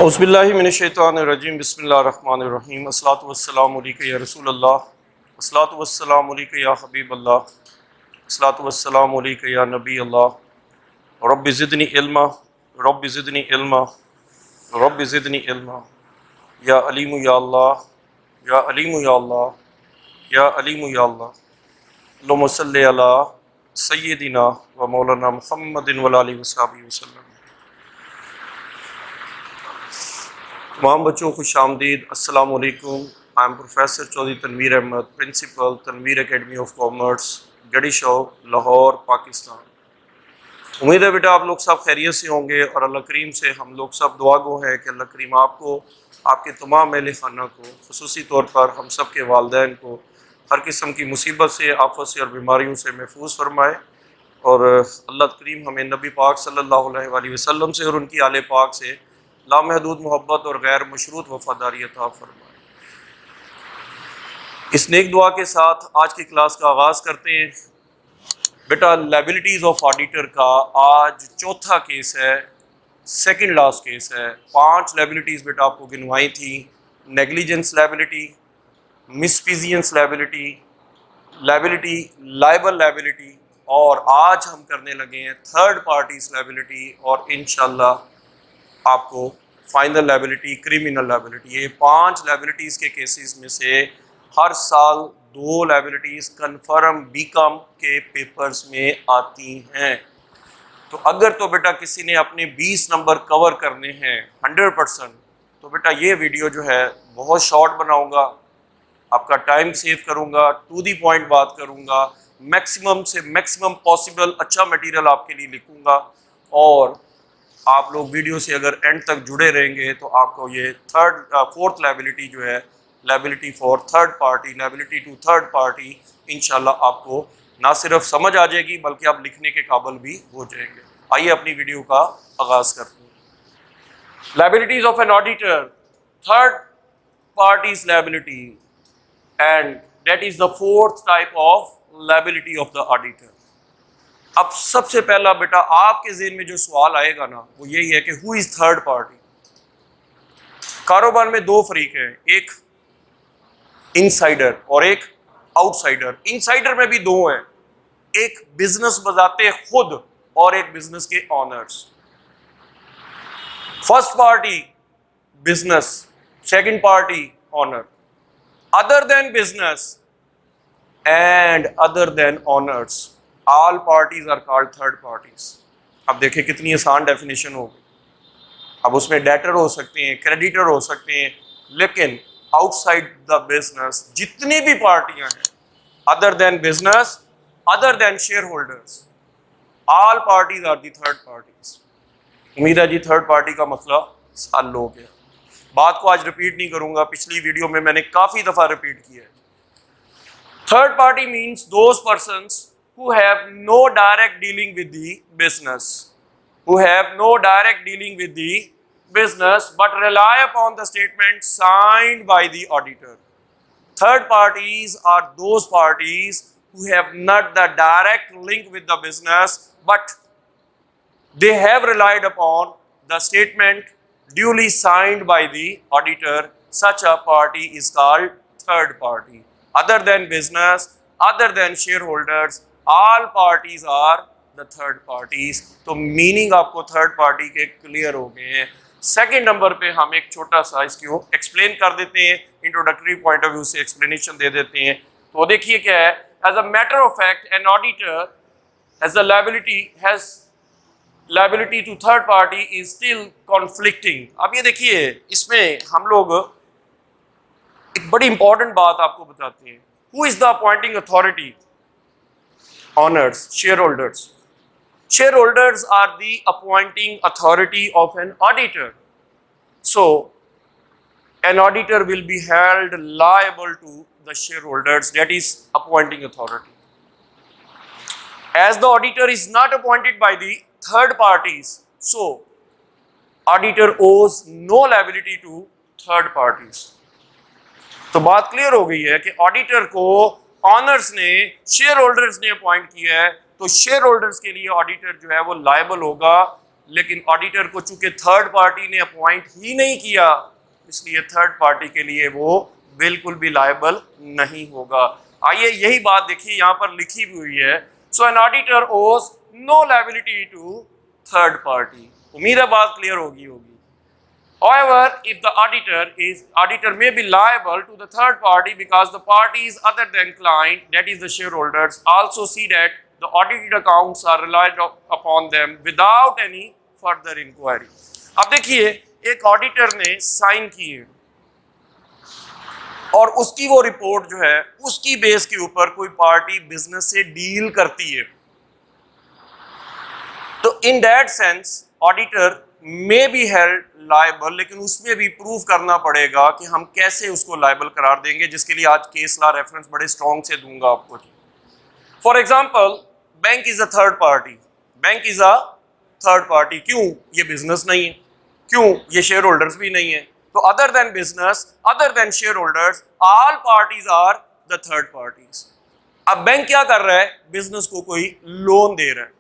औज़ुबिल्लाहिमिनश्शैतानिर्रजीम बिस्मिल्लाहिर्रहमानिर्रहीम अस्सलातु वस्सलामु अलैका या रसूलल्लाह अस्सलातु वस्सलामु अलैका या हबीबल्लाह अस्सलातु वस्सलामु अलैका या नबी अल्लाह रब्बि ज़िदनी इल्मा रब्बि ज़िदनी इल्मा रब्बि ज़िदनी इल्मा या अलीमु या अल्लाह या अलीमु या अल्लाह या अलीमु या अल्लाह अल्लाहुम्मा सल्लि अला सय्यिदिना व मौलाना मुहम्मदिन व आलिहि वसहबिहि वसल्लम। तमाम बच्चों को खुशामदीद, अस्सलामु अलैकुम। I am professor Chaudhary Tanveer Ahmed, principal Tanveer academy of commerce, Garhi shop, Lahore, Pakistan. उम्मीद है बेटा आप लोग सब खैरियत से होंगे और अल्लाह करीम से हम लोग सब दुआ गो हैं कि अल्लाह करीम आपको, आपके तमाम अहले खाना को, खुसूसी तौर पर हम सब के वालिदैन को हर किस्म की मुसीबत से, आफत से और बीमारियों से महफूज फरमाए और अल्लाह करीम हमें नबी पाक सल्लल्लाहु अलैहि वसल्लम से और उनकी आले पाक से लामहदूद मोहब्बत और गैर मशरूत वफ़ादारी अता फरमाए। इस नेक दुआ के साथ आज की क्लास का आगाज़ करते हैं। बेटा लायबिलिटीज़ ऑफ ऑडिटर का आज चौथा केस है, सेकंड लास्ट केस है। 5 लायबिलिटीज़ बेटा आपको गिनवाई थी: negligence liability, misfeasance liability, liability, liable liability, और आज हम करने लगे हैं थर्ड पार्टीज लायबिलिटी और इंशाल्लाह आपको फाइनल लायबिलिटी, क्रिमिनल लायबिलिटी। ये 5 लायबिलिटीज़ के केसेस में से हर साल 2 लायबिलिटीज़ कन्फर्म बीकॉम के पेपर्स में आती हैं। तो अगर तो बेटा किसी ने अपने 20 नंबर कवर करने हैं 100%, तो बेटा ये वीडियो जो है बहुत शॉर्ट बनाऊंगा, आपका टाइम सेव करूंगा, टू दी पॉइंट बात करूंगा, मैक्सिमम से मैक्सिमम पॉसिबल अच्छा मटेरियल आपके लिए लिखूंगा और आप लोग वीडियो से अगर एंड तक जुड़े रहेंगे तो आपको ये फोर्थ लायबिलिटी जो है, liability for third party, liability to third party, इंशाल्लाह आपको ना सिर्फ समझ आ जाएगी बल्कि आप लिखने के काबिल भी हो जाएंगे। आइए अपनी वीडियो का आगाज करते हैं। Liabilities of an auditor, third parties liability, and that is the fourth type of liability of the auditor. अब सबसे पहला बेटा आपके ज़हन में जो सवाल आएगा ना, वो यही है कि हु इज थर्ड पार्टी। कारोबार में 2 फरीक हैं, एक इनसाइडर और एक आउटसाइडर। इनसाइडर में भी 2 हैं, एक बिजनेस बजाते खुद और एक बिजनेस के owners. First party business, second party owner. Other than business and other than owners, all parties are called third parties. अब देखिए कितनी आसान डेफिनेशन होगी। अब उसमें डेटर हो सकते हैं, क्रेडिटर हो सकते हैं, लेकिन आउटसाइड द बिजनेस जितनी भी पार्टियां हैं, other than business, other than shareholders, all parties are the third parties. उम्मीद है जी थर्ड पार्टी का मसला हल हो गया। बात को आज रिपीट नहीं करूंगा, पिछली वीडियो में मैंने काफी दफा रिपीट किया है। Third party means those persons who have no direct dealing with the business, but rely upon the statement signed by the auditor. Third parties are those parties who have not the direct link with the business, but they have relied upon the statement duly signed by the auditor. Such a party is called third party. Other than business, other than shareholders, all parties are the third parties। तो meaning आपको third party के clear हो गए हैं। Second number पे हम एक छोटा सा इसको एक्सप्लेन कर देते हैं, इंट्रोडक्टरी पॉइंट ऑफ व्यू से एक्सप्लेनेशन दे देते हैं। तो देखिए क्या है, as a matter of fact an auditor has a liability to third party is still conflicting. अब ये देखिए, इसमें हम लोग एक बड़ी इंपॉर्टेंट बात आपको बताते हैं। Who is the appointing authority? Owners, shareholders. Shareholders are the appointing authority of an auditor. So, an auditor will be held liable to the shareholders, that is appointing authority. As the auditor is not appointed by the third parties, so auditor owes no liability to third parties. तो बात clear हो गई है कि auditor को honours ने, share holders ने appoint किया है, तो शेयर होल्डर्स के लिए ऑडिटर जो है वो लायबल होगा, लेकिन ऑडिटर को चूंकि थर्ड पार्टी ने अपॉइंट ही नहीं किया, इसलिए थर्ड पार्टी के लिए वो बिल्कुल भी लायबल नहीं होगा। आइए यही बात देखिए यहाँ पर लिखी हुई है। So an auditor owes no liability to third party. उम्मीद है बात क्लियर होगी। However, if the auditor may be liable to the third party because the parties other than client, that is the shareholders, also see that the audited accounts are relied upon them without any further inquiry. अब देखिए एक auditor ने sign की है और उसकी वो report जो है उसकी बेस के ऊपर कोई पार्टी बिजनेस से डील करती है, तो in that sense auditor may be held liable, लेकिन उसमें भी प्रूव करना पड़ेगा कि हम कैसे उसको लायबल करार देंगे, जिसके लिए आज केस लॉ रेफरेंस बड़े स्ट्रॉन्ग से दूंगा आपको। For example, bank is a third party. Bank is a third party क्यों? ये बिजनेस नहीं है। क्यों? ये शेयर होल्डर्स भी नहीं है। तो other than business, other than shareholders, all parties are the third parties. अब बैंक क्या कर रहा है? बिजनेस को कोई लोन दे रहा है,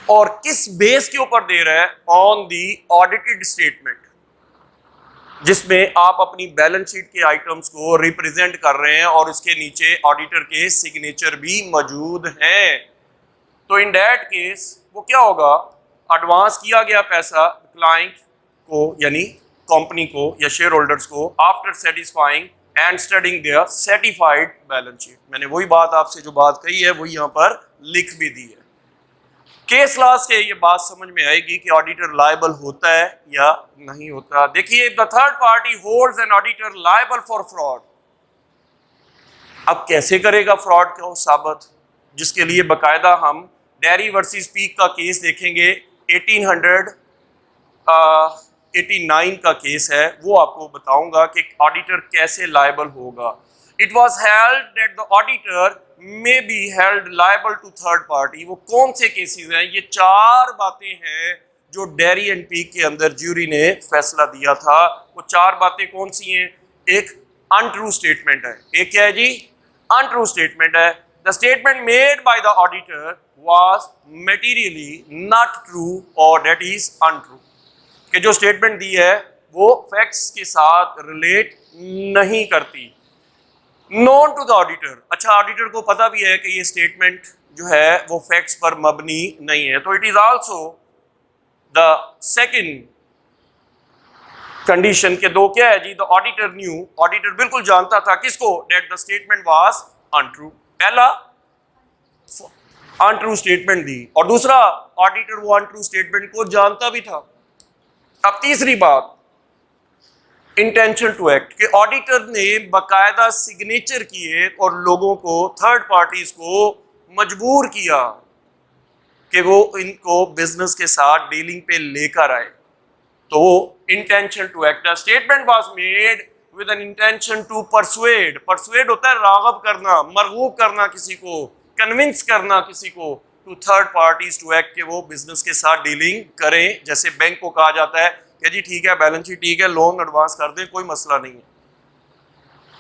और किस बेस के ऊपर दे रहा है? ऑन दी ऑडिटेड स्टेटमेंट, जिसमें आप अपनी बैलेंस शीट के आइटम्स को रिप्रेजेंट कर रहे हैं और उसके नीचे ऑडिटर के सिग्नेचर भी मौजूद हैं। तो इन दैट केस वो क्या होगा? एडवांस किया गया पैसा क्लाइंट को यानी कंपनी को या शेयर होल्डर्स को after satisfying and studying their certified balance sheet. मैंने वही बात आपसे जो बात कही है वही यहाँ पर लिख भी दी है। केस लॉ से ये बात समझ में आएगी कि ऑडिटर लायबल होता है या नहीं होता। देखिए, the third party holds an auditor liable for fraud. अब कैसे करेगा फ्रॉड को साबित? जिसके लिए बकायदा हम डेयरी वर्सेस पीक का केस देखेंगे। 1889 का केस है, वो आपको बताऊंगा कि ऑडिटर कैसे लायबल होगा। It was held that the auditor may be held liable to third party. वो कौन से केसेस हैं? ये चार बातें हैं जो डेयरी एंड पीक के अंदर ज्यूरी ने फैसला दिया था। वो चार बातें कौन सी हैं? एक अनट्रू स्टेटमेंट है। एक क्या है जी? अनट्रू स्टेटमेंट है। The statement made by the auditor was materially not true और दैट इज अनट्रू। कि जो स्टेटमेंट दी है वो फैक्ट्स के साथ रिलेट नहीं करती। Known to the auditor. अच्छा, ऑडिटर को पता भी है कि ये स्टेटमेंट जो है वो फैक्ट्स पर मबनी नहीं है। तो it is also the second condition के दो क्या है जी? द ऑडिटर न्यू, ऑडिटर बिल्कुल जानता था किसको? That the statement was untrue. पहला अनट्रू स्टेटमेंट दी, और दूसरा ऑडिटर वो अनट्रू स्टेटमेंट को जानता भी था। अब तीसरी बात, इंटेंशन टू एक्ट, कि ऑडिटर ने बकायदा सिग्नेचर किए और लोगों को, थर्ड पार्टीज को मजबूर किया कि वो इनको बिजनेस के साथ डीलिंग पे लेकर आए। तो intention to act, statement was made with an intention to persuade. Persuade होता है रागब करना, मरगूब करना किसी को, कन्विंस करना किसी को, to third parties to act, के वो बिजनेस के साथ डीलिंग करें। जैसे बैंक को कहा जाता है कि जी ठीक है, बैलेंस शीट ठीक है, लोन एडवांस कर दें, कोई मसला नहीं है।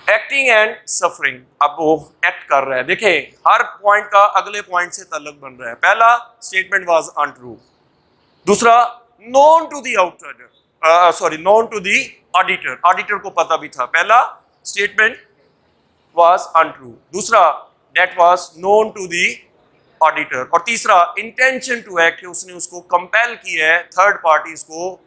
एक्टिंग एंड सफरिंग, अब वो एक्ट कर रहा है। देखिए, हर पॉइंट का अगले पॉइंट से ताल्लुक बन रहा है। पहला, स्टेटमेंट वाज अनट्रू। दूसरा, known to the outsider, sorry known to the auditor, auditor को पता भी था। पहला, स्टेटमेंट वाज अनट्रू। दूसरा, that was known to the auditor. और तीसरा, इंटेंशन टू एक्ट, उसने उसको कंपेल किया है, थर्ड पार्टीज को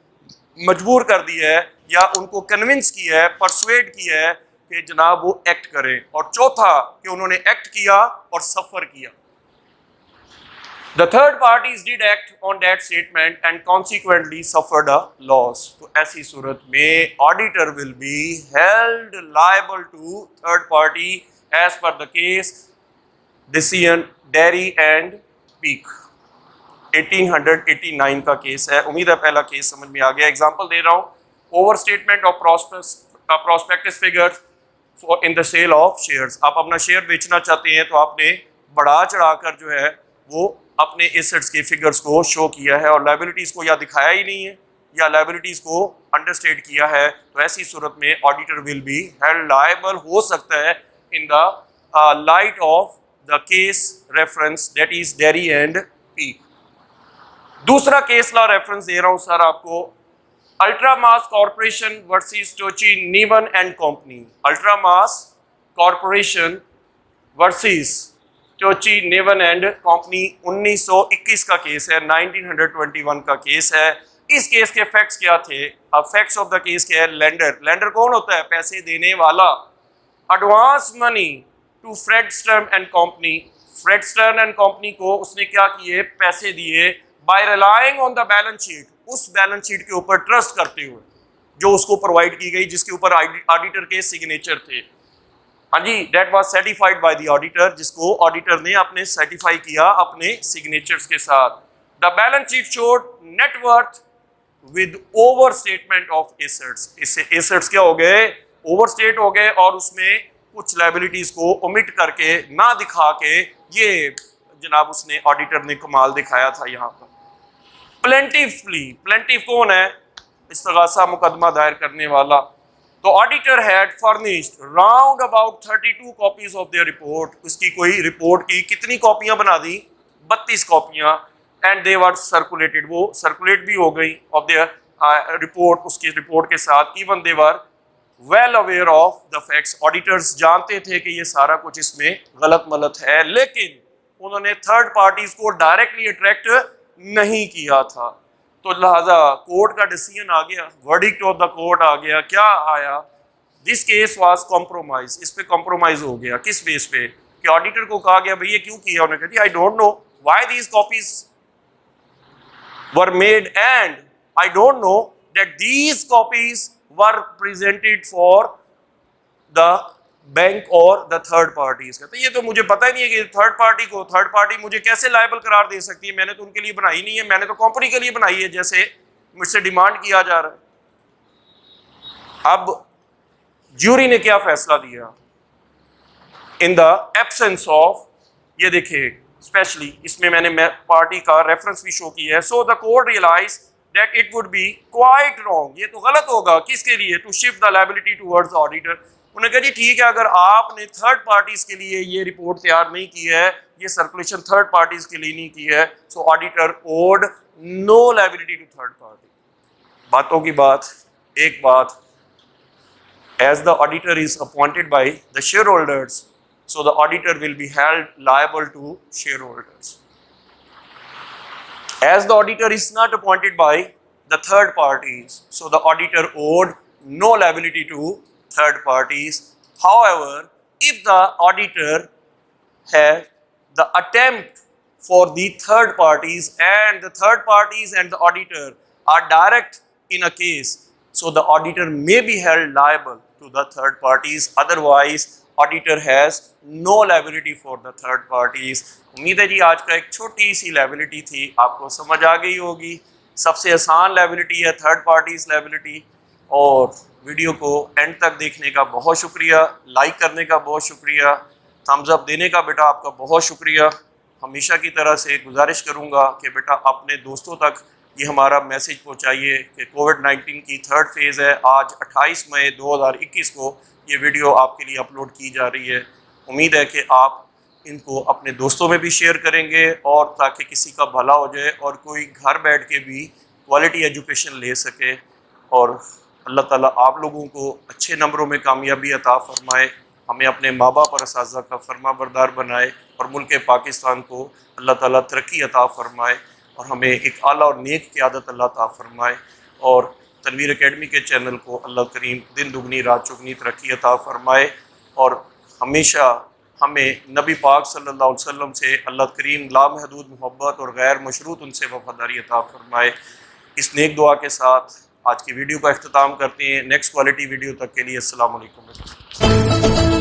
मजबूर कर दिया है या उनको कन्विंस किया है, परसुएड किया है कि जनाब वो एक्ट करें। और चौथा, कि उन्होंने एक्ट किया और सफर किया। The third parties did act on that statement and consequently suffered a loss. तो ऐसी सूरत में auditor will be held liable to third party as per the case decision Dairy and Peak। 1889 का केस है। उम्मीद है पहला केस समझ में आ गया। एग्जांपल दे रहा हूँ, over statement of prospectus figures in the sale of shares. आप अपना शेयर बेचना चाहते हैं तो आपने बढ़ा चढ़ाकर जो है वो अपने एसेट्स के फिगर्स को शो किया है और लायबिलिटीज को या दिखाया ही नहीं है या लायबिलिटीज को अंडरस्टेट किया है। तो ऐसी सूरत में auditor will be held liable हो सकता है in the light of the case reference that is Derry and Peek. दूसरा केस लॉ रेफरेंस दे रहा हूं सर आपको, Ultramares Corporation versus Touche Niven and Company. Ultramares Corporation versus Touche Niven and Company 1921 का case है, 1921 का case है। इस केस के फैक्ट्स क्या थे? अब फैक्ट्स ऑफ द केस क्या है? लेंडर कौन होता है? पैसे देने वाला। Advance money to Fred Stern and company, Fred Stern and company को उसने क्या किए? पैसे दिए by relying on the balance sheet, उस बैलेंस शीट के ऊपर ट्रस्ट करते हुए जो उसको प्रोवाइड की गई, जिसके ऊपर ऑडिटर के सिग्नेचर थे। हाँ जी, that was certified by the auditor, जिसको ऑडिटर ने अपने सर्टिफाई किया अपने सिग्नेचर्स के साथ। The balance sheet showed net worth with over statement of assets, इससे एसेट्स क्या हो गए? ओवरस्टेट हो गए, और उसमें कुछ लायबिलिटीज को ओमिट करके, ना दिखा के, ये जनाब उसने ऑडिटर ने कमाल दिखाया था यहाँ पर। प्लेंटिफली, प्लेंटिफ कौन है? इस्तगासा मुकदमा दायर करने वाला। तो auditor had furnished round about 32 copies of their report, उसकी कोई रिपोर्ट की कितनी कॉपियां बना दी? 32 कॉपियां। एंड दे वर सर्कुलेटेड, वो सर्कुलेट भी हो गई ऑफ देयर रिपोर्ट, उसकी रिपोर्ट के साथ। Even they were well aware of the facts, auditors जानते थे कि ये सारा कुछ इसमें गलत मलत है, लेकिन उन्होंने थर्ड पार्टीज को डायरेक्टली अट्रैक्ट नहीं किया था। तो लिहाजा कोर्ट का डिसीजन आ गया, वर्डिक्ट ऑफ द कोर्ट आ गया। क्या आया? दिस केस वाज कॉम्प्रोमाइज, इस पे कॉम्प्रोमाइज हो गया। किस बेस पे? कि ऑडिटर को कहा गया भाई ये क्यों किया? उन्होंने कहा I don't know why these copies were made and I don't know that these copies were presented for the bank और द थर्ड पार्टीज का। तो ये तो मुझे पता ही नहीं है कि थर्ड पार्टी को, थर्ड पार्टी मुझे कैसे लायबल करार दे सकती है? मैंने तो उनके लिए बनाई नहीं है, मैंने तो कंपनी के लिए बनाई है, जैसे मुझसे डिमांड किया जा रहा है। अब ज्यूरी ने क्या फैसला दिया? इन द एब्सेंस ऑफ, ये देखिए स्पेशली इसमें मैंने पार्टी का रेफरेंस भी शो किया है। So the court realise that it would be quite wrong, ये तो गलत होगा। किसके लिए? To shift the liability towards the auditor. उन्होंने कहा जी ठीक है, अगर आपने थर्ड पार्टीज के लिए ये रिपोर्ट तैयार नहीं की है, ये सर्कुलेशन थर्ड पार्टीज के लिए नहीं की है, so auditor owed no liability to third party. बातों की बात, एक बात, as the auditor is appointed by the shareholders, so the auditor will be held liable to shareholders. As the auditor is not appointed by the third parties, so the auditor owed no liability to third parties. However, if the auditor had the attempt for the third parties and the third parties and the auditor are direct in a case, so the auditor may be held liable to the third parties. Otherwise, auditor has no liability for the third parties. उम्मीद है जी आज का एक छोटी सी liability थी, आपको समझ आ गई होगी। सबसे आसान लायबिलिटी है थर्ड पार्टीज लायबिलिटी। और वीडियो को एंड तक देखने का बहुत शुक्रिया, लाइक करने का बहुत शुक्रिया, थम्स अप देने का बेटा आपका बहुत शुक्रिया। हमेशा की तरह से गुजारिश करूँगा कि बेटा अपने दोस्तों तक ये हमारा मैसेज पहुंचाइए कि कोविड-19 की थर्ड फेज़ है। आज 28 मई 2021 को ये वीडियो आपके लिए अपलोड की जा रही है। उम्मीद है कि आप इनको अपने दोस्तों में भी शेयर करेंगे, और ताकि किसी का भला हो जाए और कोई घर बैठ के भी क्वालिटी एजुकेशन ले सके। और अल्लाह ताला आप लोगों को अच्छे नंबरों में कामयाबी अता फरमाए, हमें अपने माँ बाप और असातिज़ा का फरमा बरदार बनाए, और मुल्क पाकिस्तान को अल्लाह ताला तरक्की अता फरमाए, और हमें एक आला और नेक क़यादत अल्लाह अता फरमाए। और तनवीर एकेडमी के चैनल को अल्लाह करीम दिन दुगनी रात चुगनी तरक्की अता फरमाए, और हमेशा हमें नबी पाक सल्लल्लाहु अलैहि वसल्लम से अल्लाह करीम लामहदूद मोहब्बत और गैर मशरूत उनसे वफ़ादारी अता फरमाए। इस नेक दुआ के साथ आज की वीडियो का अख्तिताम करते हैं। नेक्स्ट क्वालिटी वीडियो तक के लिए अस्सलाम वालेकुम।